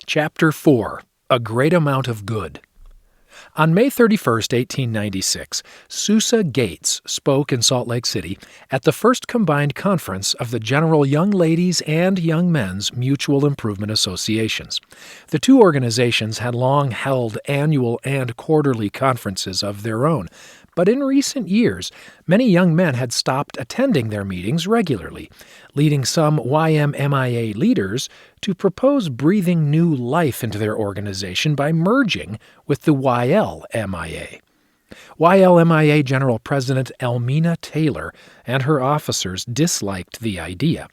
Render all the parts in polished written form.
Chapter 4. A Great Amount of Good. On May 31, 1896, Susa Gates spoke in Salt Lake City at the first combined conference of the General Young Ladies and Young Men's Mutual Improvement Associations. The two organizations had long held annual and quarterly conferences of their own, but in recent years, many young men had stopped attending their meetings regularly, leading some YMMIA leaders to propose breathing new life into their organization by merging with the YLMIA. YLMIA General President Elmina Taylor and her officers disliked the idea.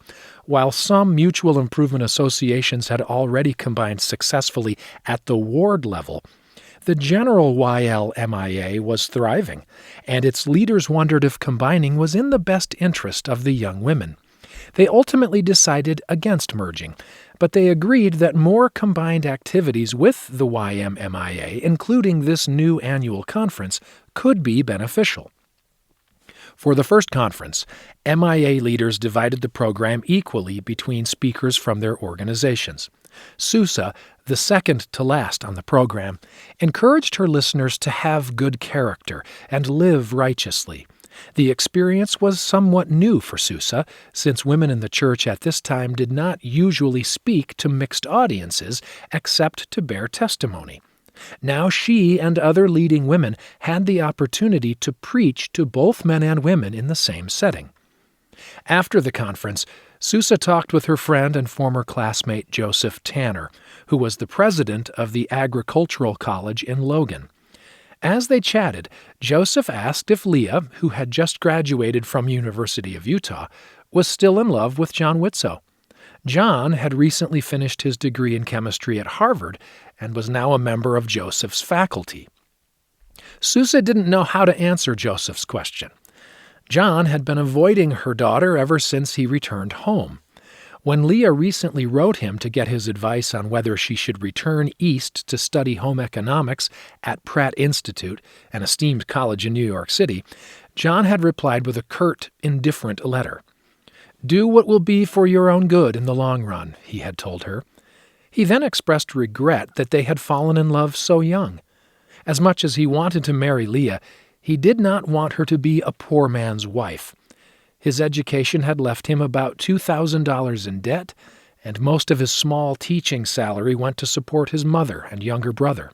While some mutual improvement associations had already combined successfully at the ward level, the general YLMIA was thriving, and its leaders wondered if combining was in the best interest of the young women. They ultimately decided against merging, but they agreed that more combined activities with the YMMIA, including this new annual conference, could be beneficial. For the first conference, MIA leaders divided the program equally between speakers from their organizations. Susa, the second to last on the program, encouraged her listeners to have good character and live righteously. The experience was somewhat new for Susa, since women in the church at this time did not usually speak to mixed audiences except to bear testimony. Now she and other leading women had the opportunity to preach to both men and women in the same setting. After the conference, Susa talked with her friend and former classmate Joseph Tanner, who was the president of the Agricultural College in Logan. As they chatted, Joseph asked if Leah, who had just graduated from University of Utah, was still in love with John Whitsoe. John had recently finished his degree in chemistry at Harvard and was now a member of Joseph's faculty. Susa didn't know how to answer Joseph's question. John had been avoiding her daughter ever since he returned home. When Leah recently wrote him to get his advice on whether she should return east to study home economics at Pratt Institute, an esteemed college in New York City, John had replied with a curt, indifferent letter. "Do what will be for your own good in the long run," he had told her. He then expressed regret that they had fallen in love so young. As much as he wanted to marry Leah, he did not want her to be a poor man's wife. His education had left him about $2,000 in debt, and most of his small teaching salary went to support his mother and younger brother.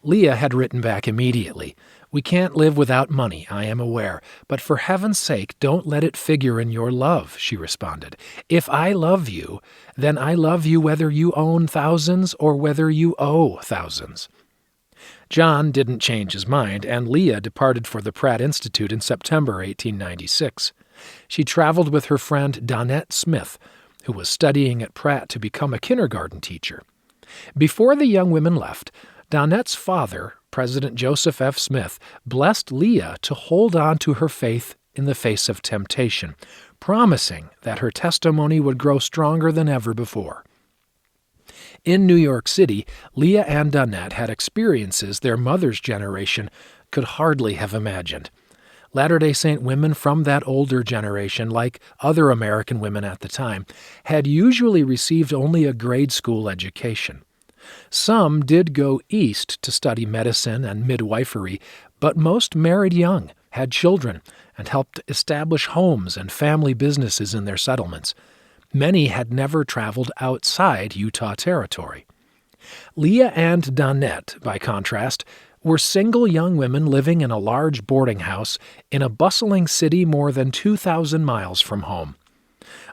Leah had written back immediately. "We can't live without money, I am aware, but for heaven's sake, don't let it figure in your love," she responded. "If I love you, then I love you whether you own thousands or whether you owe thousands." John didn't change his mind, and Leah departed for the Pratt Institute in September 1896. She traveled with her friend Donette Smith, who was studying at Pratt to become a kindergarten teacher. Before the young women left, Donette's father, President Joseph F. Smith, blessed Leah to hold on to her faith in the face of temptation, promising that her testimony would grow stronger than ever before. In New York City, Leah and Donette had experiences their mother's generation could hardly have imagined. Latter-day Saint women from that older generation, like other American women at the time, had usually received only a grade school education. Some did go east to study medicine and midwifery, but most married young, had children, and helped establish homes and family businesses in their settlements. Many had never traveled outside Utah Territory. Leah and Donette, by contrast, were single young women living in a large boarding house in a bustling city more than 2,000 miles from home.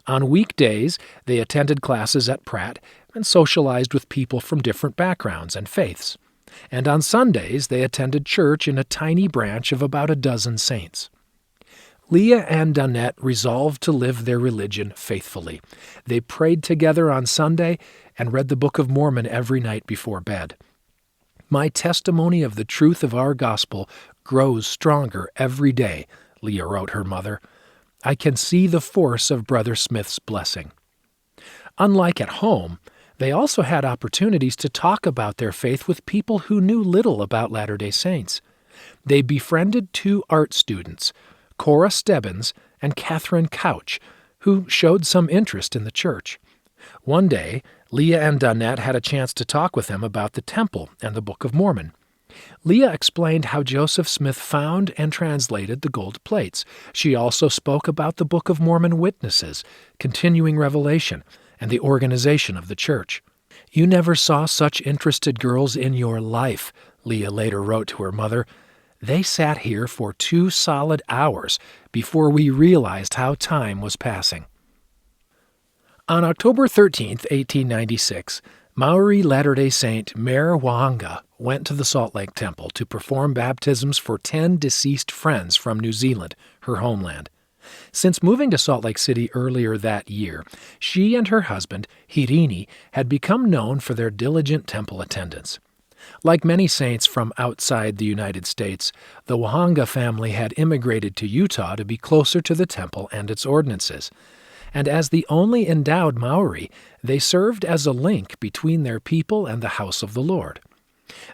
On weekdays, they attended classes at Pratt and socialized with people from different backgrounds and faiths. And on Sundays, they attended church in a tiny branch of about a dozen saints. Leah and Donette resolved to live their religion faithfully. They prayed together on Sunday and read the Book of Mormon every night before bed. "My testimony of the truth of our gospel grows stronger every day," Leah wrote her mother. "I can see the force of Brother Smith's blessing." Unlike at home, they also had opportunities to talk about their faith with people who knew little about Latter-day Saints. They befriended two art students, Cora Stebbins and Catherine Couch, who showed some interest in the church. One day, Leah and Donette had a chance to talk with him about the Temple and the Book of Mormon. Leah explained how Joseph Smith found and translated the gold plates. She also spoke about the Book of Mormon witnesses, continuing revelation, and the organization of the church. "You never saw such interested girls in your life," Leah later wrote to her mother. "They sat here for 2 solid hours before we realized how time was passing." On October 13, 1896, Maori Latter-day Saint Mayor Wahanga went to the Salt Lake Temple to perform baptisms for 10 deceased friends from New Zealand, her homeland. Since moving to Salt Lake City earlier that year, she and her husband, Hirini, had become known for their diligent temple attendance. Like many saints from outside the United States, the Wahanga family had immigrated to Utah to be closer to the temple and its ordinances. And as the only endowed Maori, they served as a link between their people and the house of the Lord.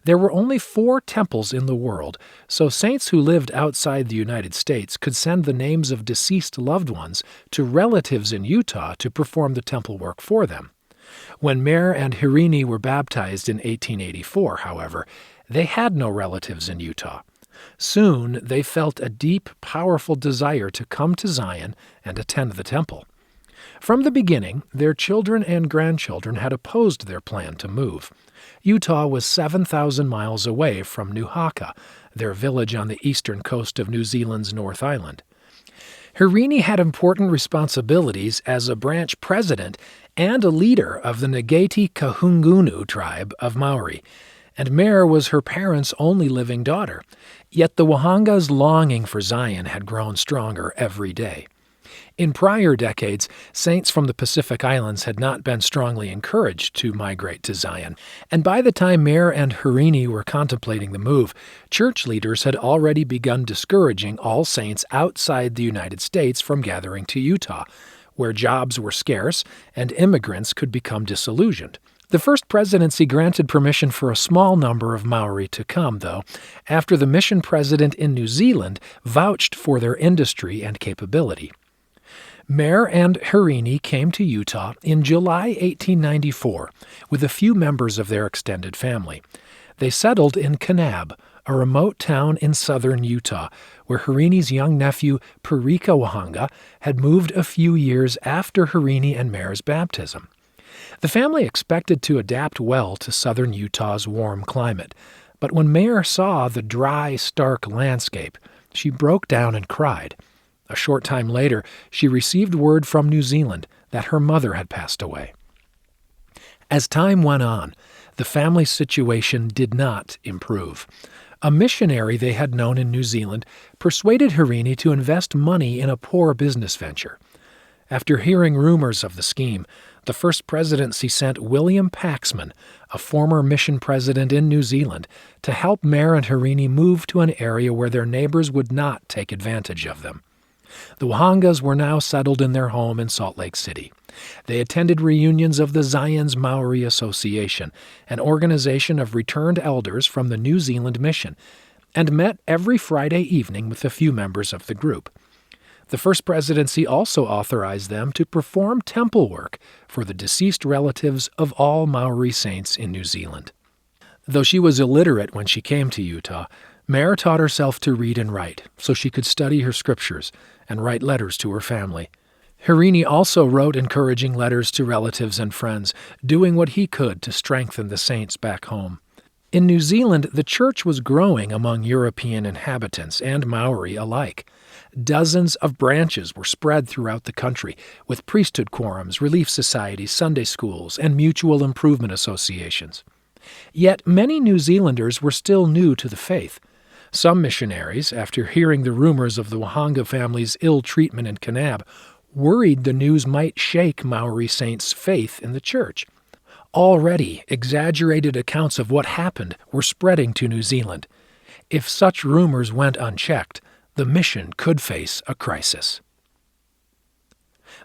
There were only 4 temples in the world, so saints who lived outside the United States could send the names of deceased loved ones to relatives in Utah to perform the temple work for them. When Mayor and Hirini were baptized in 1884, however, they had no relatives in Utah. Soon they felt a deep, powerful desire to come to Zion and attend the temple. From the beginning, their children and grandchildren had opposed their plan to move. Utah was 7,000 miles away from Nuhaka, their village on the eastern coast of New Zealand's North Island. Hirini had important responsibilities as a branch president and a leader of the Ngati Kahungunu tribe of Maori, and Mare was her parents' only living daughter. Yet the Wahanga's longing for Zion had grown stronger every day. In prior decades, saints from the Pacific Islands had not been strongly encouraged to migrate to Zion, and by the time Mare and Hirini were contemplating the move, church leaders had already begun discouraging all saints outside the United States from gathering to Utah, where jobs were scarce and immigrants could become disillusioned. The first presidency granted permission for a small number of Maori to come, though, after the mission president in New Zealand vouched for their industry and capability. Mare and Hirini came to Utah in July 1894 with a few members of their extended family. They settled in Kanab, a remote town in southern Utah, where Hirini's young nephew, Parika Wahanga, had moved a few years after Hirini and Mare's baptism. The family expected to adapt well to southern Utah's warm climate, but when Mare saw the dry, stark landscape, she broke down and cried. A short time later, she received word from New Zealand that her mother had passed away. As time went on, the family's situation did not improve. A missionary they had known in New Zealand persuaded Hirini to invest money in a poor business venture. After hearing rumors of the scheme, the first presidency sent William Paxman, a former mission president in New Zealand, to help Mare and Hirini move to an area where their neighbors would not take advantage of them. The Wahangas were now settled in their home in Salt Lake City. They attended reunions of the Zion's Maori Association, an organization of returned elders from the New Zealand mission, and met every Friday evening with a few members of the group. The first presidency also authorized them to perform temple work for the deceased relatives of all Maori saints in New Zealand. Though she was illiterate when she came to Utah, Mare taught herself to read and write so she could study her scriptures and write letters to her family. Hirini also wrote encouraging letters to relatives and friends, doing what he could to strengthen the saints back home. In New Zealand, the church was growing among European inhabitants and Maori alike. Dozens of branches were spread throughout the country, with priesthood quorums, relief societies, Sunday schools, and mutual improvement associations. Yet many New Zealanders were still new to the faith. Some missionaries, after hearing the rumors of the Wahanga family's ill treatment in Kanab, worried the news might shake Maori saints' faith in the church. Already, exaggerated accounts of what happened were spreading to New Zealand. If such rumors went unchecked, the mission could face a crisis.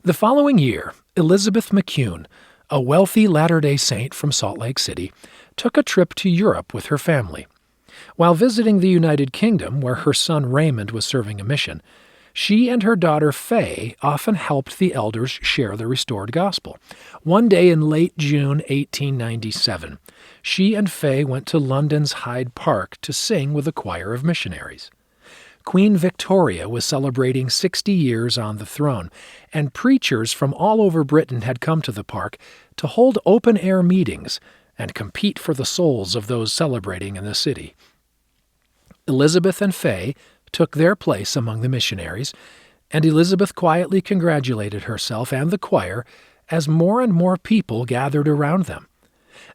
The following year, Elizabeth McCune, a wealthy Latter-day Saint from Salt Lake City, took a trip to Europe with her family. While visiting the United Kingdom, where her son Raymond was serving a mission, She and her daughter Fay often helped the elders share the restored gospel. One day in late June 1897, she and Fay went to London's Hyde Park to sing with a choir of missionaries. Queen Victoria was celebrating 60 years on the throne, and preachers from all over Britain had come to the park to hold open-air meetings and compete for the souls of those celebrating in the city. Elizabeth and Fay took their place among the missionaries, and Elizabeth quietly congratulated herself and the choir as more and more people gathered around them.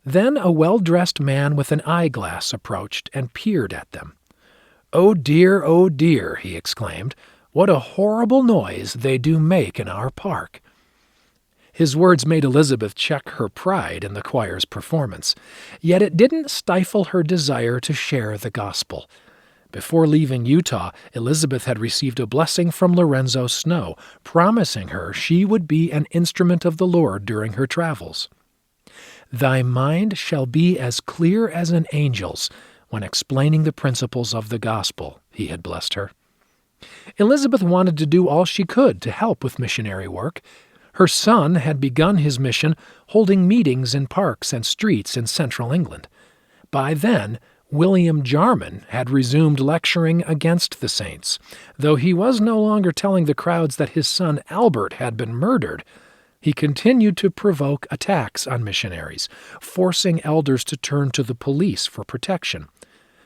Then a well-dressed man with an eyeglass approached and peered at them. Oh dear," he exclaimed, "what a horrible noise they do make in our park." His words made Elizabeth check her pride in the choir's performance, yet it didn't stifle her desire to share the gospel. Before leaving Utah, Elizabeth had received a blessing from Lorenzo Snow, promising her she would be an instrument of the Lord during her travels. "Thy mind shall be as clear as an angel's when explaining the principles of the gospel," he had blessed her. Elizabeth wanted to do all she could to help with missionary work. Her son had begun his mission holding meetings in parks and streets in central England. By then, William Jarman had resumed lecturing against the saints. Though he was no longer telling the crowds that his son Albert had been murdered, he continued to provoke attacks on missionaries, forcing elders to turn to the police for protection.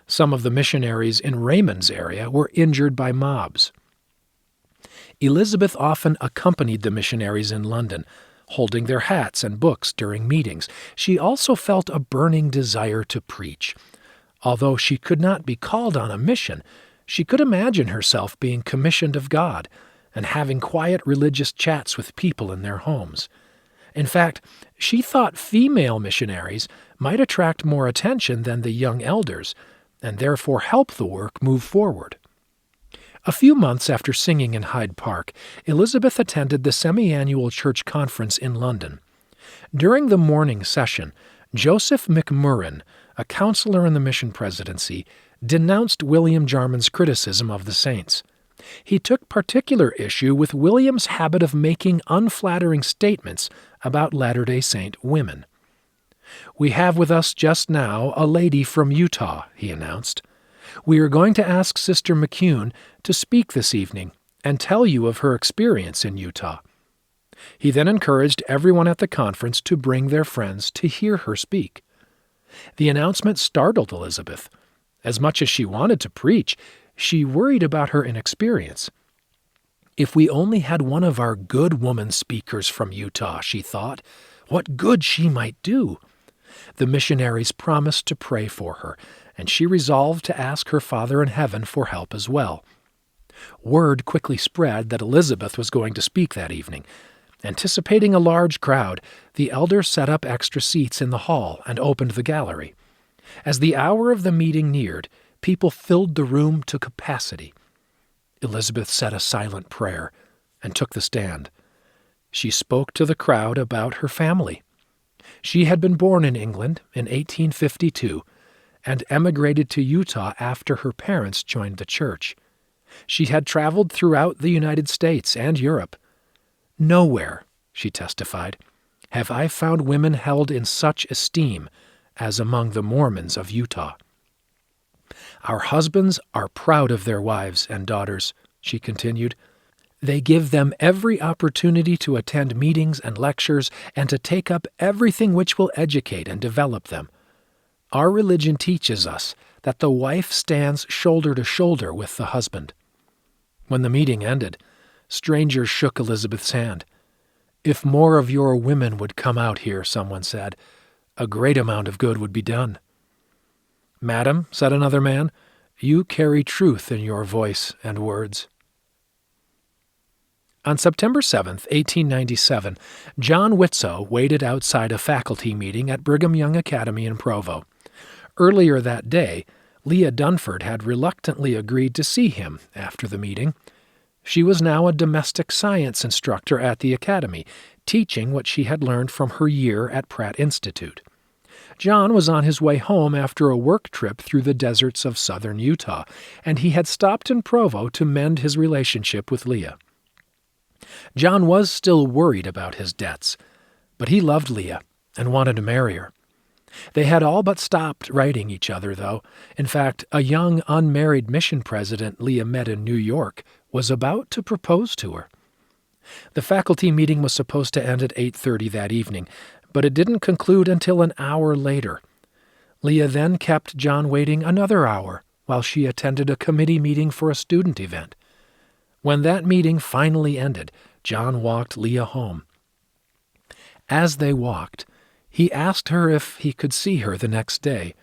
Some of the missionaries in Raymond's area were injured by mobs. Elizabeth often accompanied the missionaries in London, holding their hats and books during meetings. She also felt a burning desire to preach. Although she could not be called on a mission, she could imagine herself being commissioned of God and having quiet religious chats with people in their homes. In fact, she thought female missionaries might attract more attention than the young elders, and therefore help the work move forward. A few months after singing in Hyde Park, Elizabeth attended the semi-annual church conference in London. During the morning session, Joseph McMurrin, a counselor in the mission presidency, denounced William Jarman's criticism of the saints. He took particular issue with William's habit of making unflattering statements about Latter-day Saint women. "We have with us just now a lady from Utah," he announced. "We are going to ask Sister McCune to speak this evening and tell you of her experience in Utah." He then encouraged everyone at the conference to bring their friends to hear her speak. The announcement startled Elizabeth. As much as she wanted to preach, she worried about her inexperience. If we only had one of our good woman speakers from Utah, she thought, what good she might do. The missionaries promised to pray for her, and she resolved to ask her Father in heaven for help as well. Word quickly spread that Elizabeth was going to speak that evening. Anticipating a large crowd, the elders set up extra seats in the hall and opened the gallery. As the hour of the meeting neared, people filled the room to capacity. Elizabeth said a silent prayer and took the stand. She spoke to the crowd about her family. She had been born in England in 1852 and emigrated to Utah after her parents joined the church. She had traveled throughout the United States and Europe. "Nowhere," she testified, "have I found women held in such esteem as among the Mormons of Utah. Our husbands are proud of their wives and daughters," she continued. "They give them every opportunity to attend meetings and lectures and to take up everything which will educate and develop them. Our religion teaches us that the wife stands shoulder to shoulder with the husband." When the meeting ended, strangers shook Elizabeth's hand. "If more of your women would come out here," someone said, "a great amount of good would be done." "Madam," said another man, "you carry truth in your voice and words." On September 7, 1897, John Whitsoe waited outside a faculty meeting at Brigham Young Academy in Provo. Earlier that day, Leah Dunford had reluctantly agreed to see him after the meeting. She was now a domestic science instructor at the academy, teaching what she had learned from her year at Pratt Institute. John was on his way home after a work trip through the deserts of southern Utah, and he had stopped in Provo to mend his relationship with Leah. John was still worried about his debts, but he loved Leah and wanted to marry her. They had all but stopped writing each other, though. In fact, a young unmarried mission president Leah met in New York was about to propose to her. The faculty meeting was supposed to end at 8:30 that evening, but it didn't conclude until an hour later. Leah then kept John waiting another hour while she attended a committee meeting for a student event. When that meeting finally ended, John walked Leah home. As they walked, he asked her if he could see her the next day.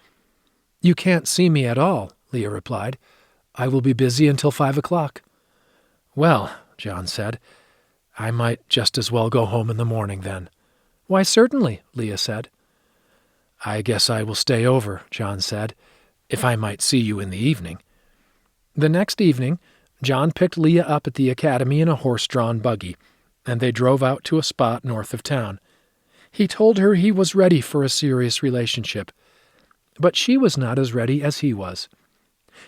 "You can't see me at all," Leah replied. "I will be busy until 5 o'clock. "Well," John said, "I might just as well go home in the morning then." "Why, certainly," Leah said. "I guess I will stay over," John said, "if I might see you in the evening." The next evening, John picked Leah up at the academy in a horse-drawn buggy, and they drove out to a spot north of town. He told her he was ready for a serious relationship, but she was not as ready as he was.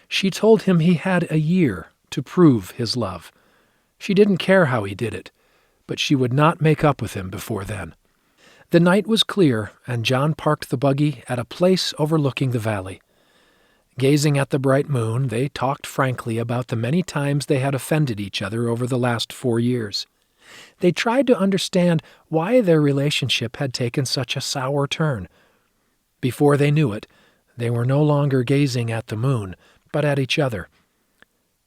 She told him he had a year to prove his love. She didn't care how he did it, but she would not make up with him before then. The night was clear, and John parked the buggy at a place overlooking the valley. Gazing at the bright moon, they talked frankly about the many times they had offended each other over the last 4 years. They tried to understand why their relationship had taken such a sour turn. Before they knew it, they were no longer gazing at the moon, but at each other.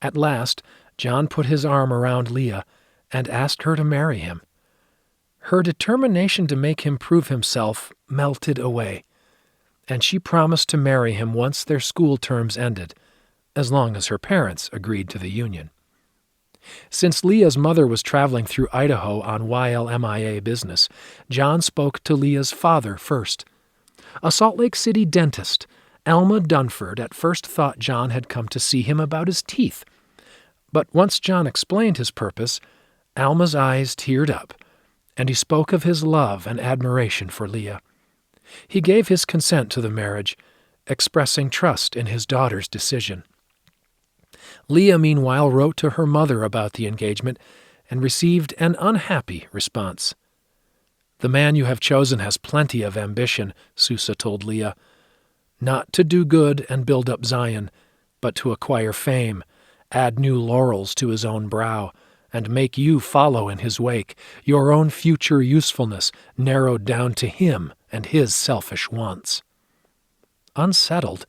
At last, John put his arm around Leah and asked her to marry him. Her determination to make him prove himself melted away, and she promised to marry him once their school terms ended, as long as her parents agreed to the union. Since Leah's mother was traveling through Idaho on YLMIA business, John spoke to Leah's father first. A Salt Lake City dentist, Alma Dunford, at first thought John had come to see him about his teeth. But once John explained his purpose, Alma's eyes teared up, and he spoke of his love and admiration for Leah. He gave his consent to the marriage, expressing trust in his daughter's decision. Leah, meanwhile, wrote to her mother about the engagement and received an unhappy response. "The man you have chosen has plenty of ambition," Susa told Leah. "Not to do good and build up Zion, but to acquire fame, add new laurels to his own brow, and make you follow in his wake, your own future usefulness narrowed down to him and his selfish wants." Unsettled,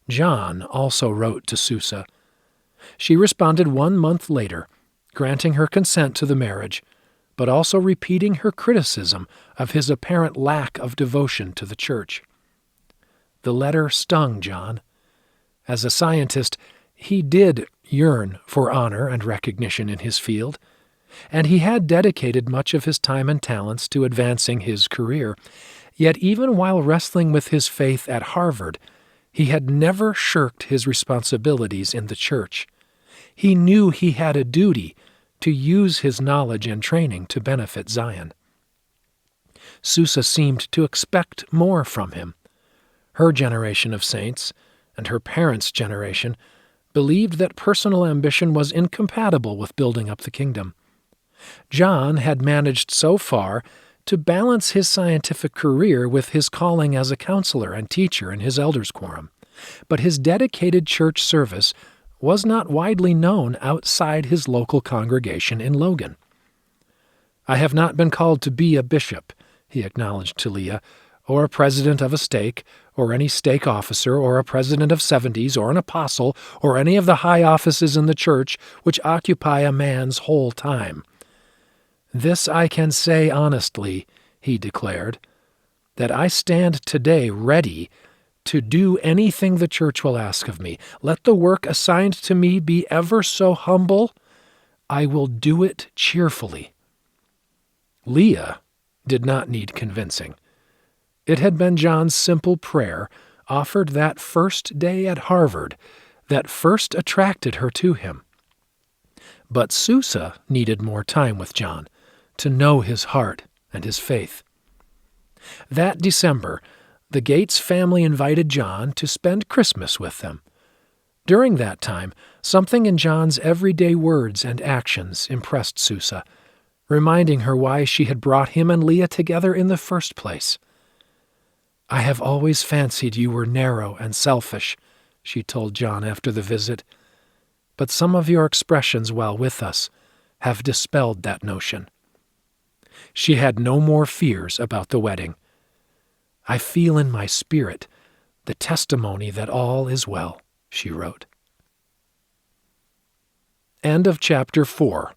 John also wrote to Susa. She responded 1 month later, granting her consent to the marriage, but also repeating her criticism of his apparent lack of devotion to the church. The letter stung John. As a scientist, he did yearn for honor and recognition in his field, and he had dedicated much of his time and talents to advancing his career. Yet even while wrestling with his faith at Harvard, he had never shirked his responsibilities in the church. He knew he had a duty to use his knowledge and training to benefit Zion. Susa seemed to expect more from him. Her generation of saints, and her parents' generation, believed that personal ambition was incompatible with building up the kingdom. John had managed so far to balance his scientific career with his calling as a counselor and teacher in his elders' quorum, but his dedicated church service was not widely known outside his local congregation in Logan. "I have not been called to be a bishop," he acknowledged to Leah, "or a president of a stake, or any stake officer, or a president of 70s, or an apostle, or any of the high offices in the church which occupy a man's whole time. This I can say honestly," he declared, "that I stand today ready to do anything the church will ask of me. Let the work assigned to me be ever so humble. I will do it cheerfully." Leah did not need convincing. It had been John's simple prayer, offered that first day at Harvard, that first attracted her to him. But Susa needed more time with John to know his heart and his faith. That December, The Gates family invited John to spend Christmas with them. During that time, something in John's everyday words and actions impressed Susa, reminding her why she had brought him and Leah together in the first place. "I have always fancied you were narrow and selfish," she told John after the visit, "but some of your expressions while with us have dispelled that notion." She had no more fears about the wedding. "I feel in my spirit the testimony that all is well," she wrote. End of chapter 4.